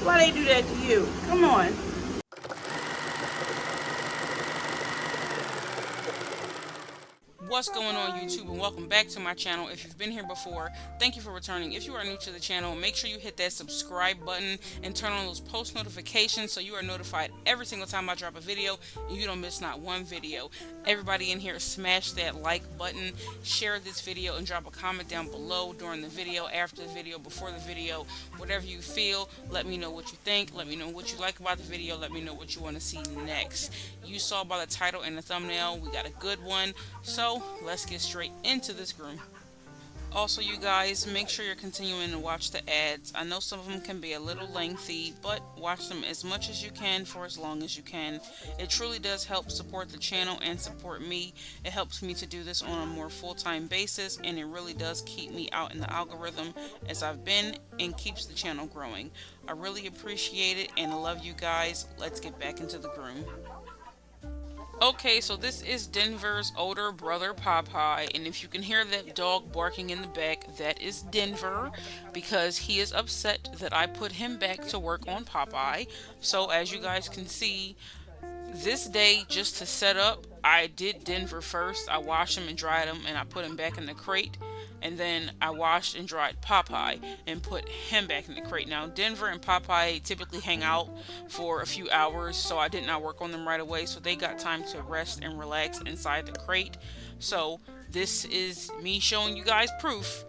Why they do that to you? Come on. What's going on, YouTube, and welcome back to my channel. If you've been here before, thank you for returning. If you are new to the channel, make sure you hit that subscribe button and turn on those post notifications so you are notified every single time I drop a video and you don't miss not one video. Everybody in here, smash that like button, share this video, and drop a comment down below during the video, after the video, before the video, whatever you feel. Let me know what you think. Let me know what you like about the video. Let me know what you want to see next. You saw by the title and the thumbnail, we got a good one. So let's get straight into this groom. Also, you guys, make sure you're continuing to watch the ads. I know some of them can be a little lengthy, but watch them as much as you can for as long as you can. It truly does help support the channel and support me. It helps me to do this on a more full-time basis, and it really does keep me out in the algorithm as I've been, and keeps the channel growing. I really appreciate it and I love you guys. Let's get back into the groom. Okay, so this is Denver's older brother, Popeye, and if you can hear that dog barking in the back, that is Denver, because he is upset that I put him back to work on Popeye. So as you guys can see, this day, just to set up, I did Denver first. I washed him and dried him, and I put him back in the crate. And then I washed and dried Popeye and put him back in the crate. Now, Denver and Popeye typically hang out for a few hours, so I did not work on them right away. So they got time to rest and relax inside the crate. So this is me showing you guys proof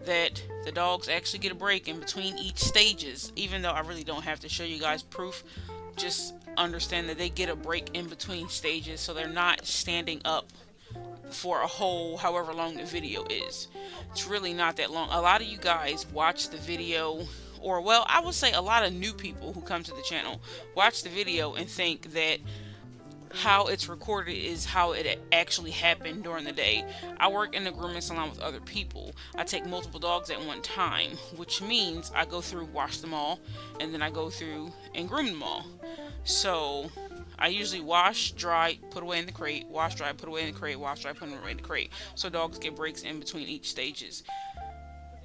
that the dogs actually get a break in between each stages. Even though I really don't have to show you guys proof, just understand that they get a break in between stages, so they're not standing up for a whole however long the video is. It's really not that long. A lot of you guys watch the video, or well, I would say a lot of new people who come to the channel watch the video and think that how it's recorded is how it actually happened during the day. I work in the grooming salon with other people. I take multiple dogs at one time, which means I go through, wash them all, and then I go through and groom them all. So I usually wash, dry, put away in the crate, wash, dry, put away in the crate, wash, dry, put away in the crate. So dogs get breaks in between each stages.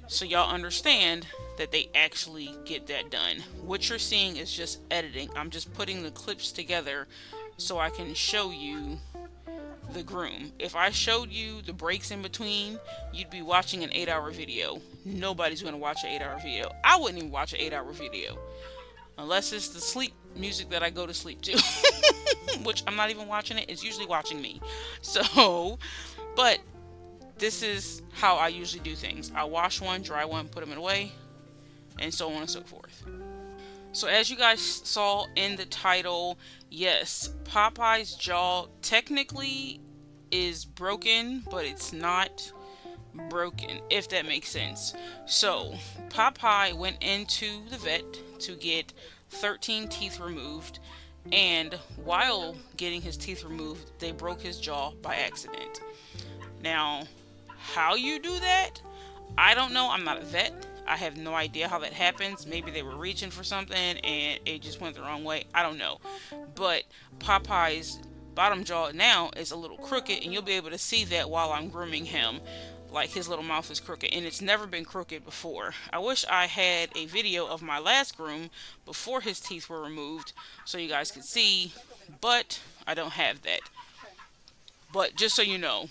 So y'all understand that they actually get that done. What you're seeing is just editing. I'm just putting the clips together so I can show you the groom. If I showed you the breaks in between, you'd be watching an 8-hour video. Nobody's going to watch an 8-hour video. I wouldn't even watch an 8-hour video. Unless it's the sleep music that I go to sleep to. Which I'm not even watching it. It's usually watching me. So, but this is how I usually do things. I wash one, dry one, put them away, and so on and so forth. So as you guys saw in the title, yes, Popeye's jaw technically is broken, but it's not broken, if that makes sense. So Popeye went into the vet to get 13 teeth removed, and while getting his teeth removed, they broke his jaw by accident. Now, how you do that, I don't know. I'm not a vet. I have no idea how that happens. Maybe they were reaching for something and it just went the wrong way. I don't know. But Popeye's bottom jaw now is a little crooked, and you'll be able to see that while I'm grooming him. Like, his little mouth is crooked, and it's never been crooked before. I wish I had a video of my last groom before his teeth were removed so you guys could see, but I don't have that. But just so you know,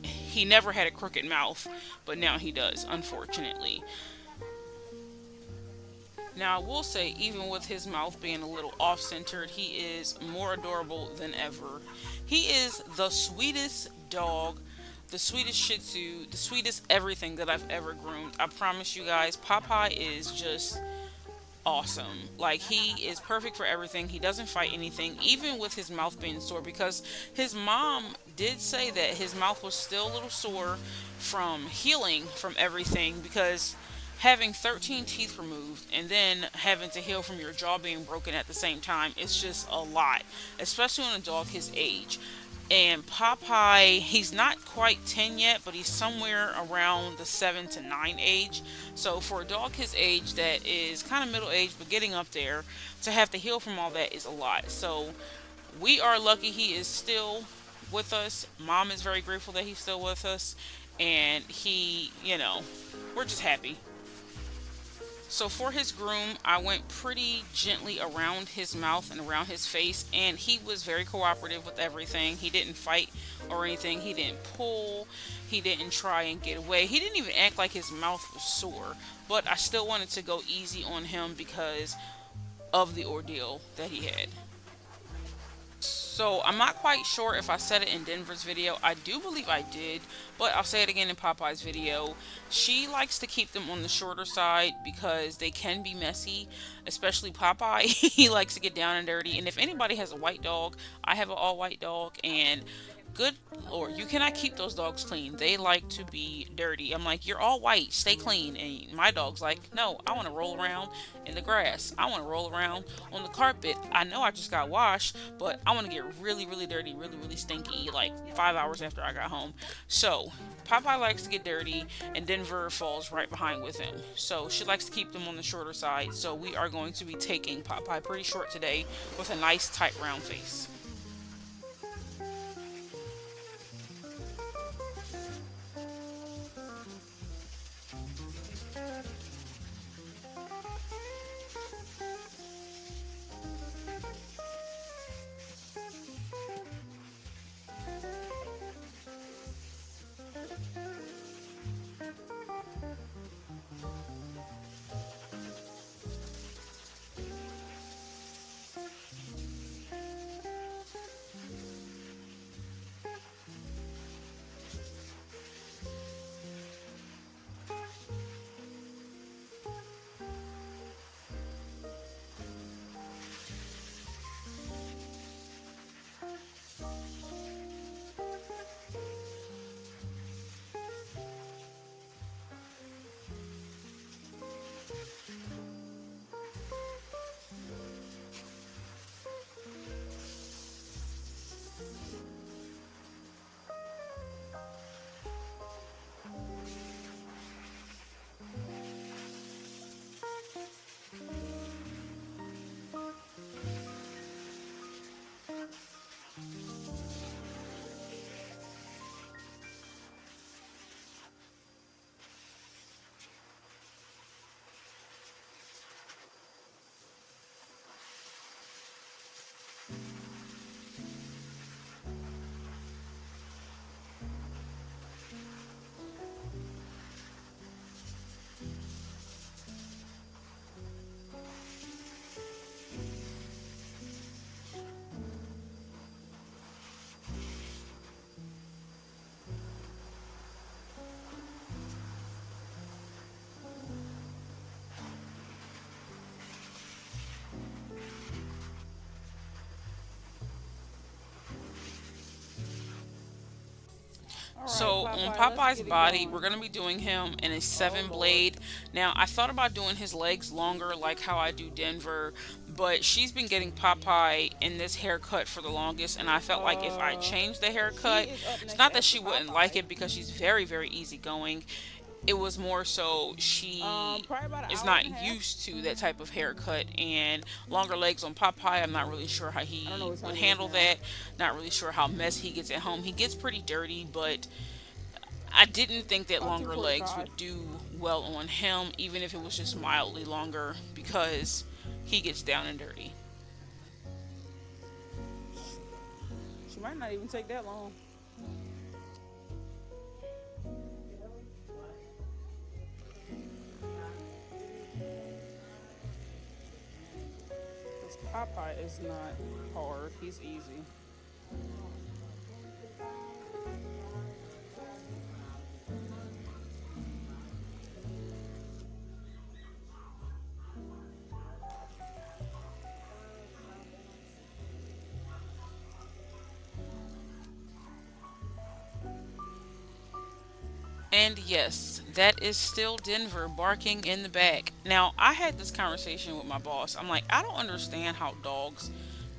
he never had a crooked mouth, but now he does, unfortunately. Now, I will say, even with his mouth being a little off-centered, he is more adorable than ever. He is the sweetest dog, the sweetest Shih Tzu, the sweetest everything that I've ever groomed. I promise you guys, Popeye is just awesome. Like, he is perfect for everything. He doesn't fight anything, even with his mouth being sore, because his mom did say that his mouth was still a little sore from healing from everything, because having 13 teeth removed and then having to heal from your jaw being broken at the same time, it's just a lot, especially on a dog his age. And Popeye, he's not quite 10 yet, but he's somewhere around the 7 to 9 age. So for a dog his age that is kind of middle aged but getting up there, to have to heal from all that is a lot. So we are lucky he is still with us. Mom is very grateful that he's still with us. And he, you know, we're just happy. So for his groom, I went pretty gently around his mouth and around his face, and he was very cooperative with everything. He didn't fight or anything. He didn't pull. He didn't try and get away. He didn't even act like his mouth was sore. But I still wanted to go easy on him because of the ordeal that he had. So I'm not quite sure if I said it in Denver's video. I do believe I did, but I'll say it again in Popeye's video. She likes to keep them on the shorter side because they can be messy, especially Popeye. He likes to get down and dirty. And if anybody has a white dog, I have an all white dog, and good lord, you cannot keep those dogs clean. They like to be dirty. I'm like, you're all white, stay clean. And my dog's like, no, I want to roll around in the grass. I want to roll around on the carpet. I know I just got washed, but I want to get really, really dirty, really, really stinky, like 5 hours after I got home. So Popeye likes to get dirty, and Denver falls right behind with him. So she likes to keep them on the shorter side. So we are going to be taking Popeye pretty short today with a nice tight round face. So on Popeye's body, we're going to be doing him in a 7 blade. Now, I thought about doing his legs longer like how I do Denver, but she's been getting Popeye in this haircut for the longest, and I felt like if I changed the haircut, it's not that she wouldn't like it because she's very, very easygoing. It was more so she is not used to that type of haircut, and longer legs on Popeye, I'm not really sure how he would handle that. Not really sure how messy he gets at home. He gets pretty dirty, but I didn't think that longer legs would do well on him, even if it was just mildly longer, because he gets down and dirty. She might not even take that long. Popeye is not hard, he's easy. And yes, that is still Denver barking in the back. Now, I had this conversation with my boss. I'm like, I don't understand how dogs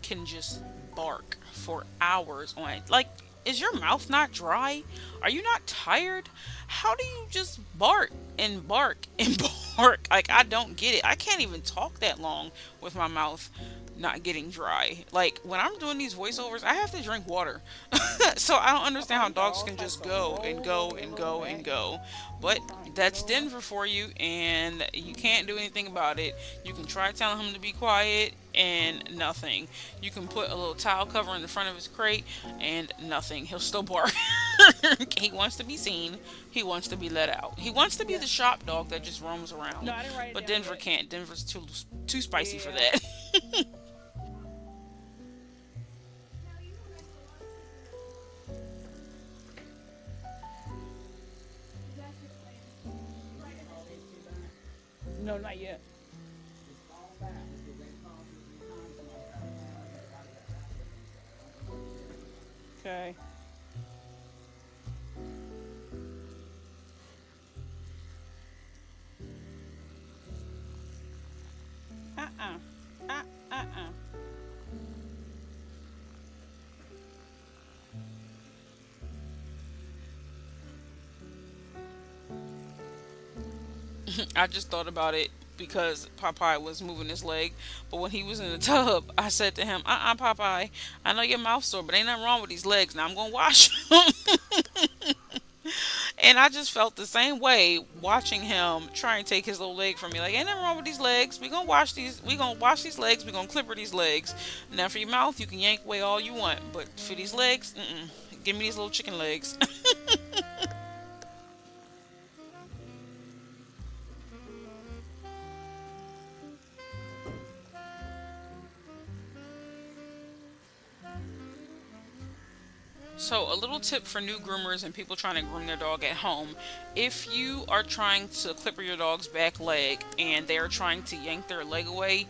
can just bark for hours on it. Like, is your mouth not dry? Are you not tired? How do you just bark and bark and bark? work. Like, I don't get it. I can't even talk that long with my mouth not getting dry. Like, when I'm doing these voiceovers, I have to drink water. So I don't understand Papa, how he got dogs all can types just of go and rolls go over his and little go and back. go. He But trying to that's kill Denver for you, and you can't do anything about it. You can try telling him to be quiet, and nothing. You can put a little towel cover in the front of his crate, and nothing. He'll still bark. He wants to be seen. He wants to be let out. He wants to be Yeah. the shop dog that just roams around. No, I didn't write it But down Denver yet. can't. Denver's too spicy for Yeah. that. No, not yet. Okay. Uh-uh. Uh-uh. I just thought about it because Popeye was moving his leg. But when he was in the tub, I said to him, Popeye, I know your mouth's sore, but ain't nothing wrong with these legs. Now I'm going to wash them. And I just felt the same way watching him try and take his little leg from me. Like, ain't nothing wrong with these legs. We gonna wash these legs. We gonna clipper these legs. Now for your mouth, you can yank away all you want, but for these legs, give me these little chicken legs. So, a little tip for new groomers and people trying to groom their dog at home. If you are trying to clipper your dog's back leg and they're trying to yank their leg away,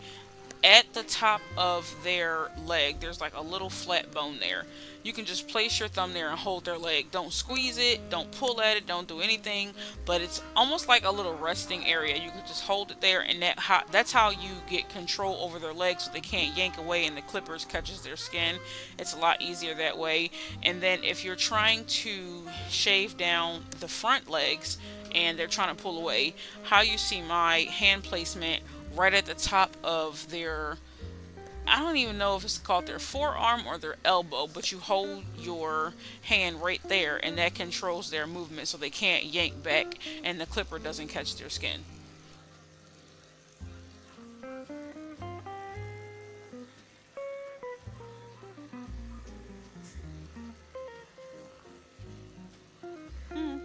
at the top of their leg, there's like a little flat bone there. You can just place your thumb there and hold their leg. Don't squeeze it, don't pull at it, don't do anything, but it's almost like a little resting area. You can just hold it there, and that's how you get control over their legs so they can't yank away and the clippers catches their skin. It's a lot easier that way. And then if you're trying to shave down the front legs and they're trying to pull away, how you see my hand placement right at the top of their, I don't even know if it's called their forearm or their elbow, but you hold your hand right there and that controls their movement so they can't yank back and the clipper doesn't catch their skin. Hmm.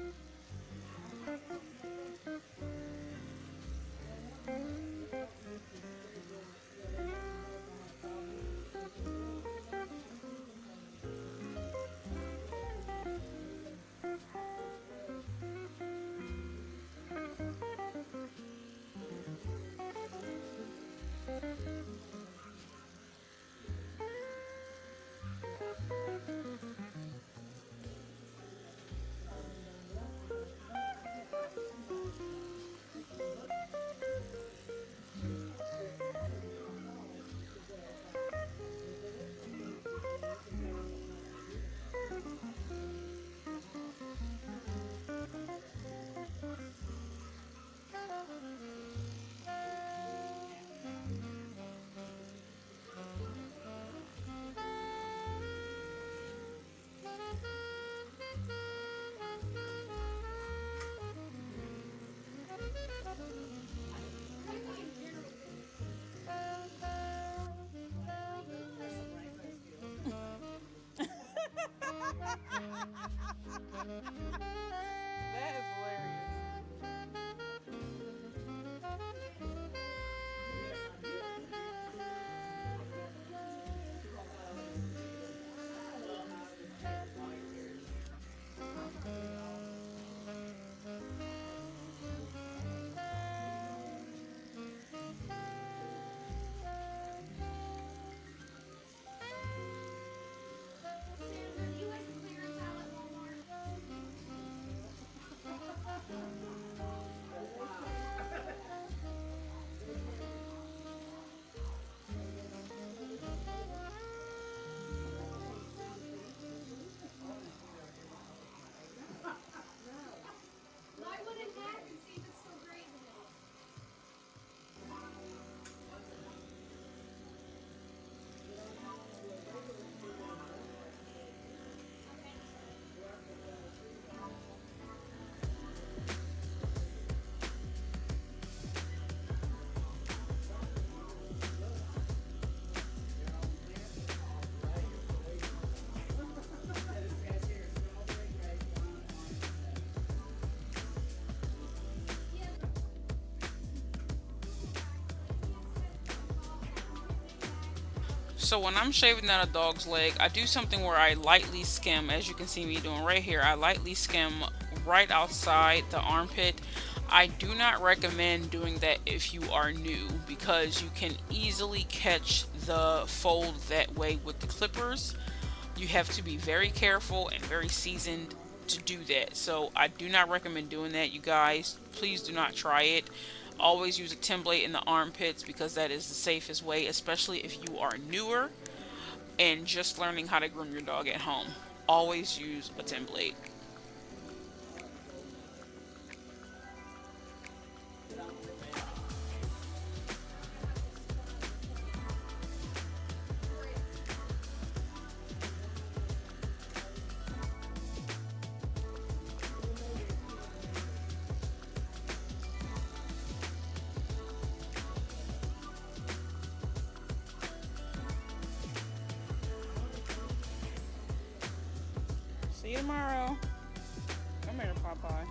So when I'm shaving down a dog's leg, I do something where I lightly skim, as you can see me doing right here. I lightly skim right outside the armpit. I do not recommend doing that if you are new, because you can easily catch the fold that way with the clippers. You have to be very careful and very seasoned to do that. So I do not recommend doing that, you guys. Please do not try it. Always use a 10 blade in the armpits, because that is the safest way, especially if you are newer and just learning how to groom your dog at home. Always use a 10 blade. See you tomorrow. Come here, Popeye.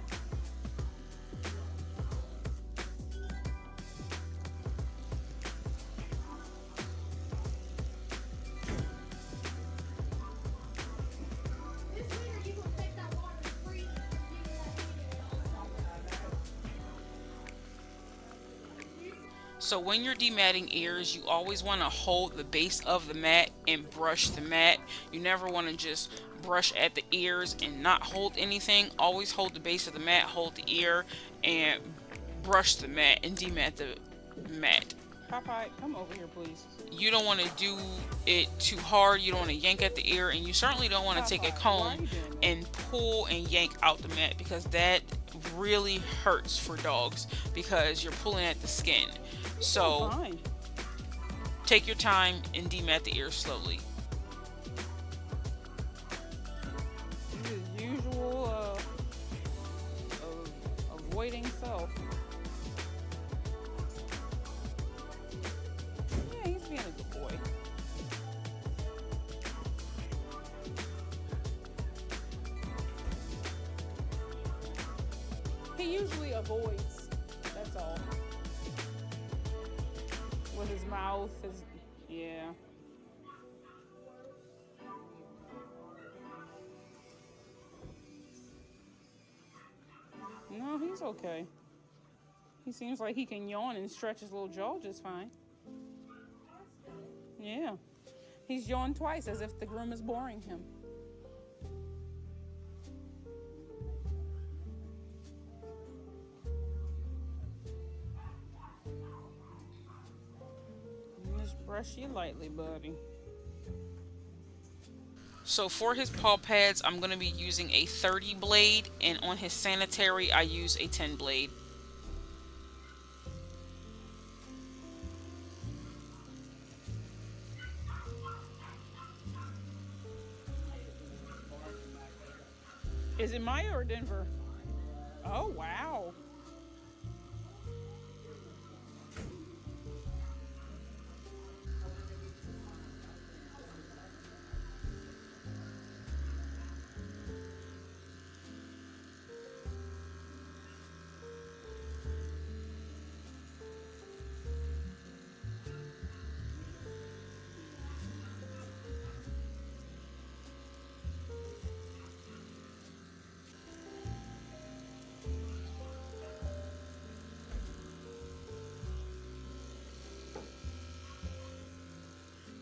So when you're dematting ears, you always want to hold the base of the mat and brush the mat. You never want to just brush at the ears and not hold anything. Always hold the base of the mat, hold the ear, and brush the mat and demat the mat. Popeye, come over here, please. You don't want to do it too hard. You don't want to yank at the ear, and you certainly don't want to take a comb and pull and yank out the mat, because that really hurts for dogs, because you're pulling at the skin. So take your time and demat the ear slowly. His usual avoiding self. Yeah, he's being a good boy. He usually avoids. That's all. With his mouth, yeah. No, he's okay. He seems like he can yawn and stretch his little jaw just fine. Yeah. He's yawned twice as if the groom is boring him. Just brush you lightly, buddy. So for his paw pads, I'm going to be using a 30 blade, and on his sanitary, I use a 10 blade. Is it Maya or Denver? Oh, wow.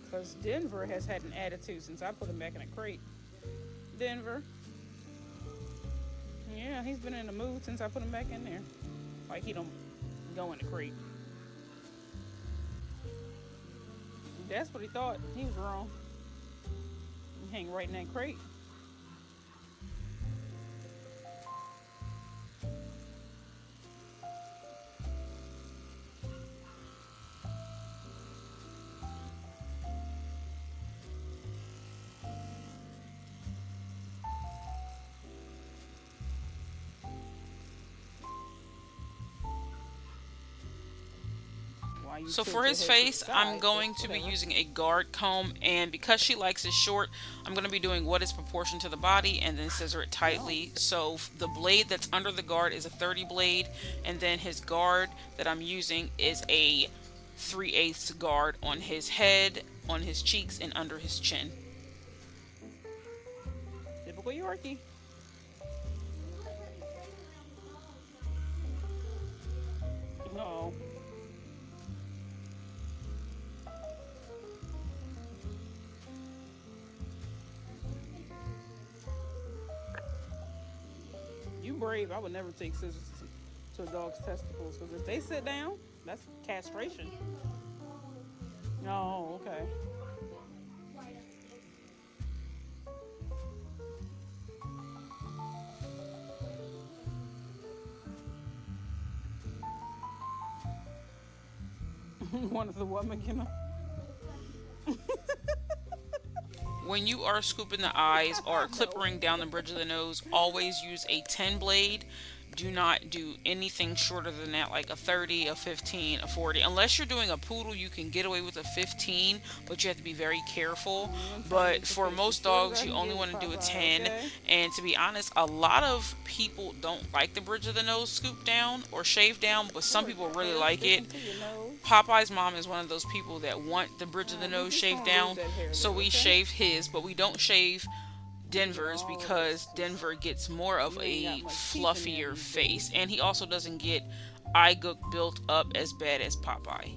Because Denver has had an attitude since I put him back in a crate. Denver. Yeah, he's been in a mood since I put him back in there. Like he don't go in the crate. That's what he thought. He was wrong. He hang right in that crate. So for his face, I'm going to be using a guard comb, and because she likes it short, I'm going to be doing what is proportioned to the body and then scissor it tightly. So the blade that's under the guard is a 30 blade, and then his guard that I'm using is a 3/8 guard on his head, on his cheeks, and under his chin. Typical Yorkie. No. You brave. I would never take scissors to a dog's testicles because if they sit down, that's castration. Oh, okay. One of the what, McKenna? When you are scooping the eyes or No. clippering down the bridge of the nose, always use a 10 blade. Do not do anything shorter than that, like a 30, a 15, a 40. Unless you're doing a poodle, you can get away with a 15, but you have to be very careful. But for most dogs, you only want to do a 10. Okay. And to be honest, a lot of people don't like the bridge of the nose scoop down or shave down, but some people really like it. Popeye's mom is one of those people that want the bridge of the nose shaved down, so we shave his, but we don't shave Denver's because Denver gets more of a fluffier face, and he also doesn't get eye gook built up as bad as Popeye.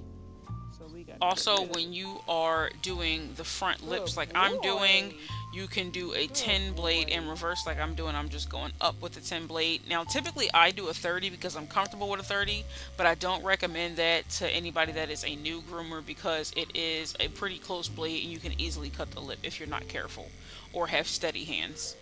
Also, when you are doing the front lips like I'm doing, you can do a 10 blade in reverse like I'm doing. I'm just going up with the 10 blade. Now, typically I do a 30 because I'm comfortable with a 30, but I don't recommend that to anybody that is a new groomer because it is a pretty close blade and you can easily cut the lip if you're not careful or have steady hands.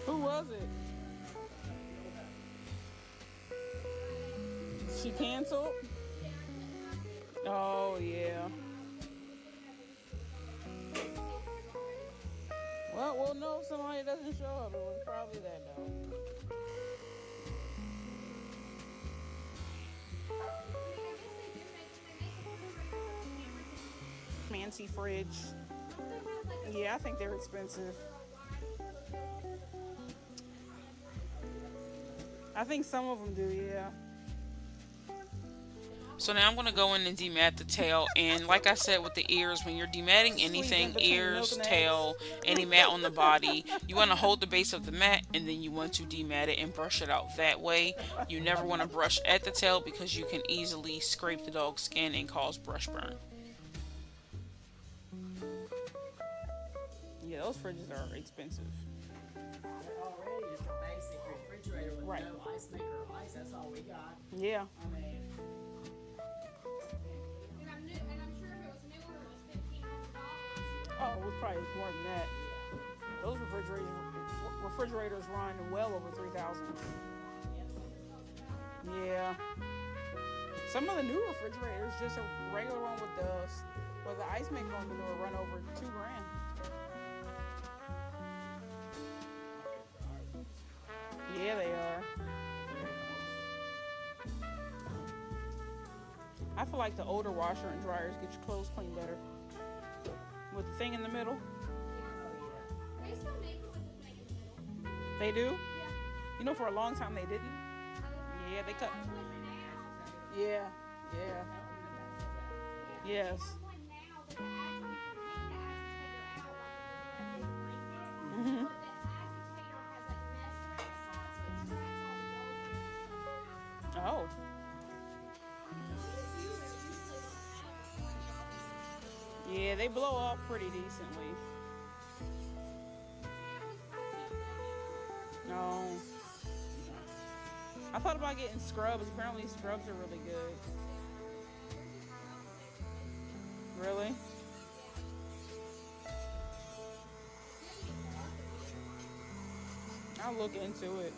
Who was it? She canceled? Oh, yeah. Well, we'll know if somebody doesn't show up. It was probably that, though. Fancy fridge. Yeah, I think they're expensive. I think some of them do, yeah. So now I'm going to go in and demat the tail, and like I said with the ears, when you're dematting anything, ears, tail, any mat on the body, you want to hold the base of the mat and then you want to demat it and brush it out that way. You never want to brush at the tail because you can easily scrape the dog's skin and cause brush burn. Yeah, those fridges are expensive. Already just a basic refrigerator with Right. no ice maker or ice. That's all we got. Yeah. I mean, And I'm sure if it was newer, it was $1,500. was probably more than that. Those refrigerators run well over 3,000. Yeah. Some of the new refrigerators, just a regular one with the ice maker on the door, run over $2,000. Yeah, they are. I feel like the older washer and dryers get your clothes clean better. With the thing in the middle. They still make it with the thing in the middle. They do? Yeah. You know, for a long time they didn't. Yeah, they cut. Yeah, yeah. Yes. Mm-hmm. Oh. Yeah, they blow off pretty decently. No. I thought about getting scrubs. Apparently scrubs are really good. Really? I'll look into it.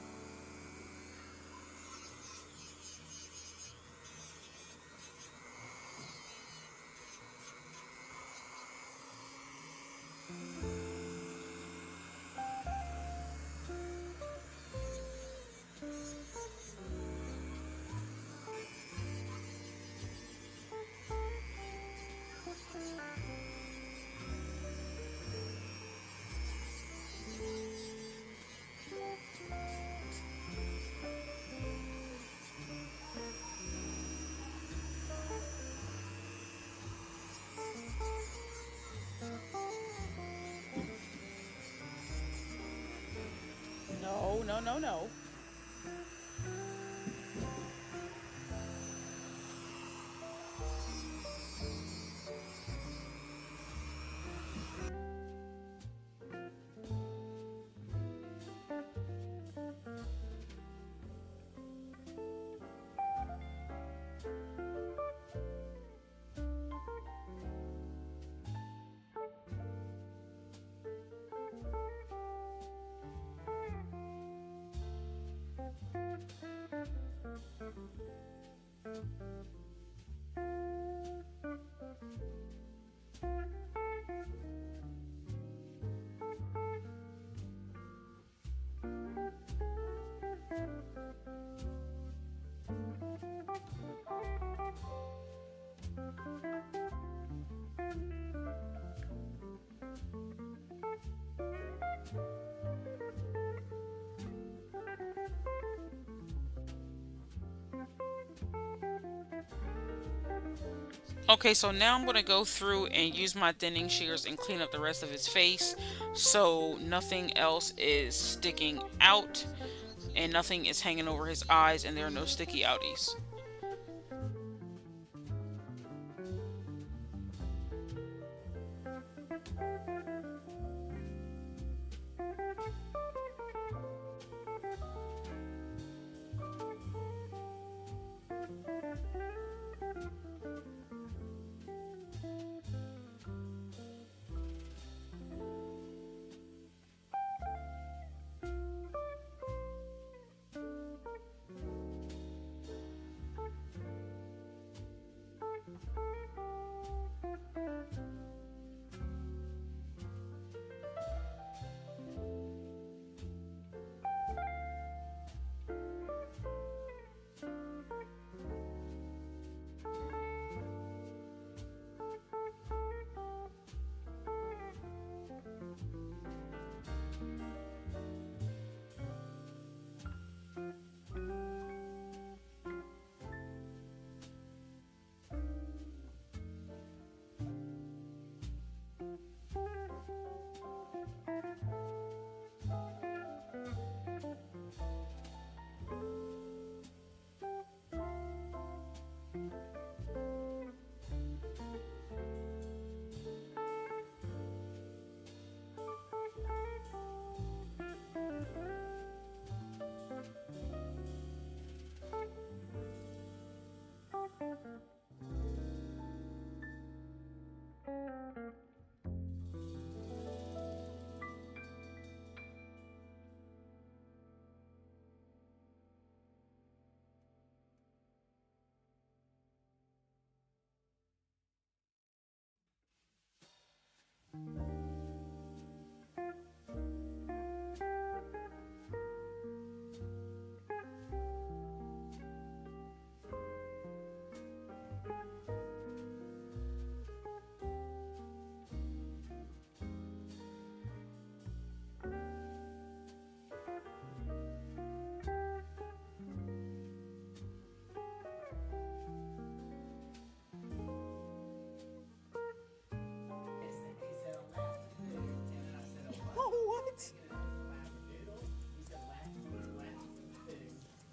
No, no, no, no. Okay, so now I'm going to go through and use my thinning shears and clean up the rest of his face so nothing else is sticking out and nothing is hanging over his eyes and there are no sticky outies.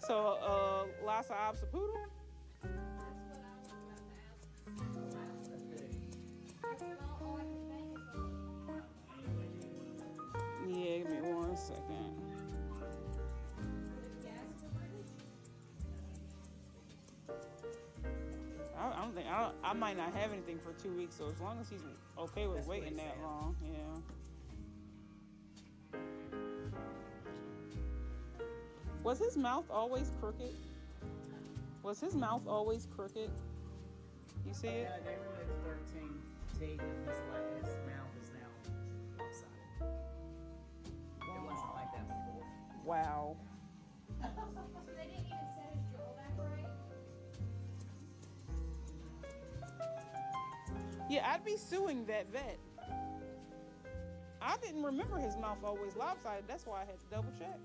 So, Lhasa Apso Poodle? Yeah, give me 1 second. I don't think I might not have anything for 2 weeks. So as long as he's okay with waiting that long, yeah. Was his mouth always crooked? Was his mouth always crooked? You see it? Yeah, they removed 13 teeth and his mouth is now lopsided. It wasn't like that before. Wow. So they didn't even set his jaw back right? Yeah, I'd be suing that vet. I didn't remember his mouth always lopsided. That's why I had to double check.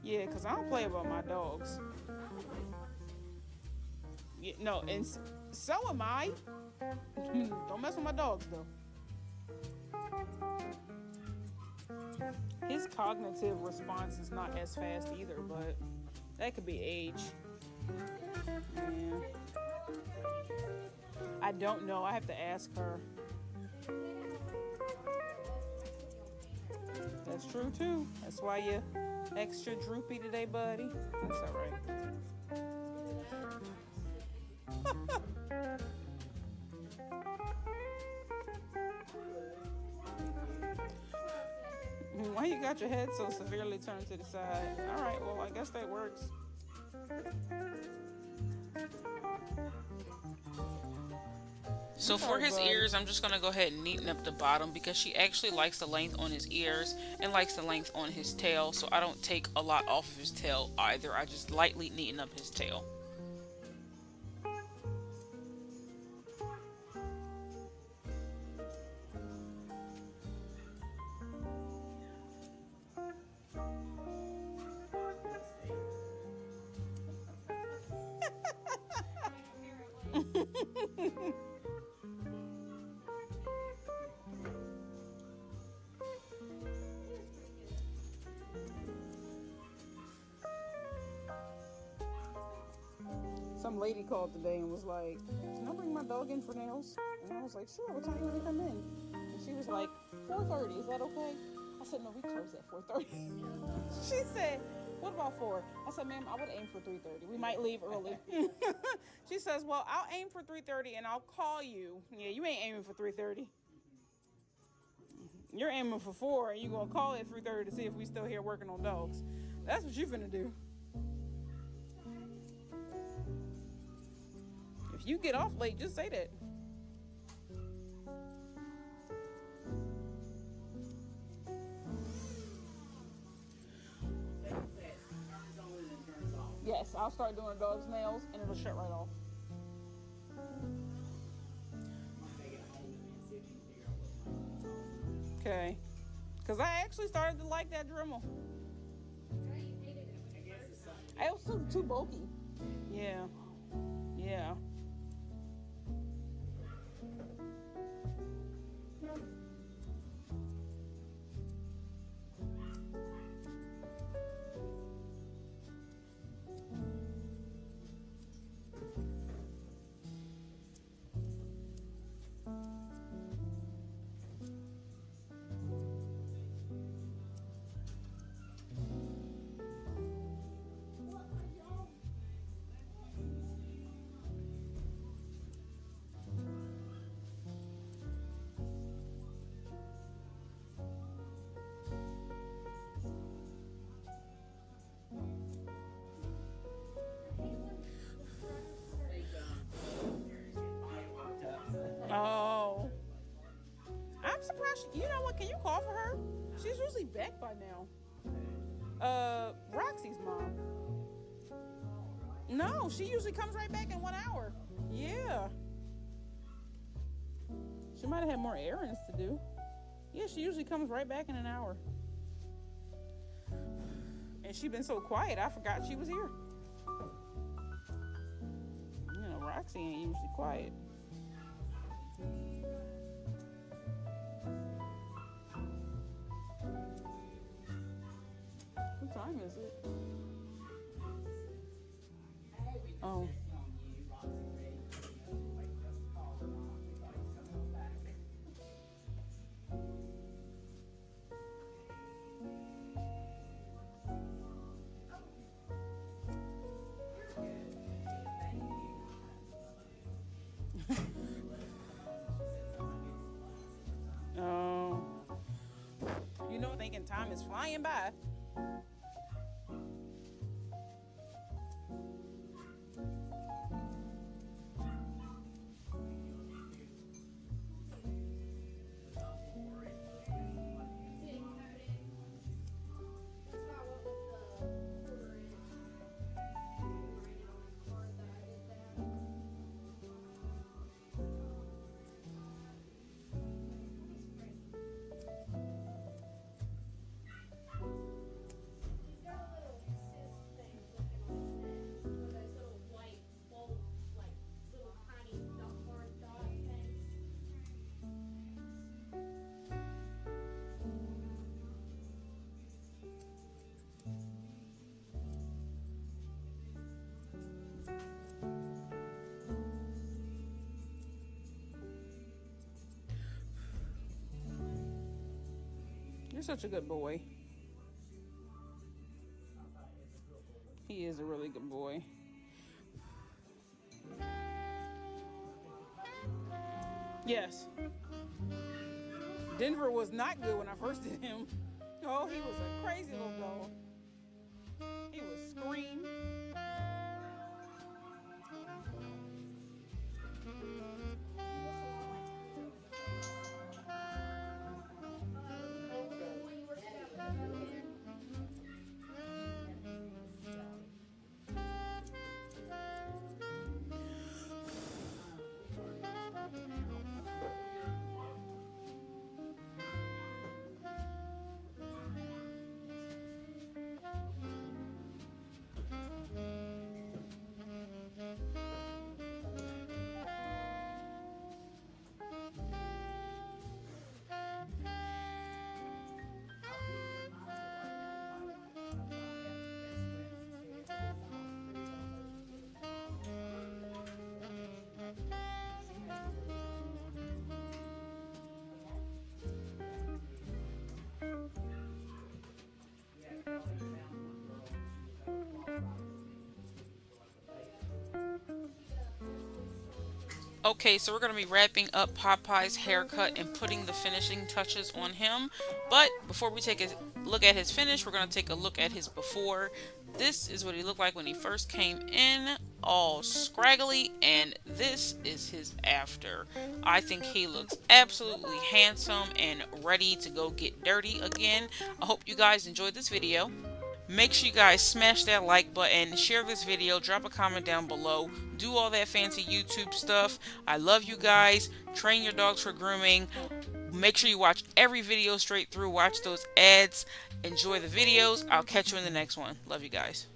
Yeah, because I don't play about my dogs. Yeah, no, and so am I. Don't mess with my dogs, though. His cognitive response is not as fast either, but that could be age. Yeah. I don't know. I have to ask her. That's true, too. That's why you extra droopy today, buddy. That's all right. Why you got your head so severely turned to the side? All right, well, I guess that works. So for his ears, I'm just going to go ahead and neaten up the bottom because she actually likes the length on his ears and likes the length on his tail. So I don't take a lot off of his tail either. I just lightly neaten up his tail. Some lady called today and was like, "Can I bring my dog in for nails?" And I was like, "Sure, what time do you want to come in?" And she was like, 4:30, is that okay? I said, "No, we close at 4:30. She said, "What about 4?" I said, "Ma'am, I would aim for 3:30. We might leave early." She says, "Well, I'll aim for 3:30 and I'll call you." Yeah, you ain't aiming for 3:30. You're aiming for 4 and you're going to call at 3:30 to see if we still here working on dogs. That's what you finna do. If you get off late, just say that. Yes, I'll start doing dog's nails and it'll shut right off. Okay. Because I actually started to like that Dremel. It was too bulky. Yeah. Yeah. Oh. I'm surprised. You know what? Can you call for her? She's usually back by now. Roxy's mom. No, she usually comes right back in 1 hour. Yeah. She might have had more errands to do. Yeah, she usually comes right back in an hour. And she's been so quiet, I forgot she was here. You know, Roxy ain't usually quiet. time is it? Oh. Oh. You know, thinking time is flying by. You're such a good boy. He is a really good boy. Yes. Denver was not good when I first did him. Oh, he was a crazy little dog. He would scream. Okay, so we're going to be wrapping up Popeye's haircut and putting the finishing touches on him. But before we take a look at his finish, we're going to take a look at his before. This is what he looked like when he first came in, all scraggly, and this is his after. I think he looks absolutely handsome and ready to go get dirty again. I hope you guys enjoyed this video. Make sure you guys smash that like button, share this video, drop a comment down below, do all that fancy YouTube stuff. I love you guys. Train your dogs for grooming. Make sure you watch every video straight through. Watch those ads. Enjoy the videos. I'll catch you in the next one. Love you guys.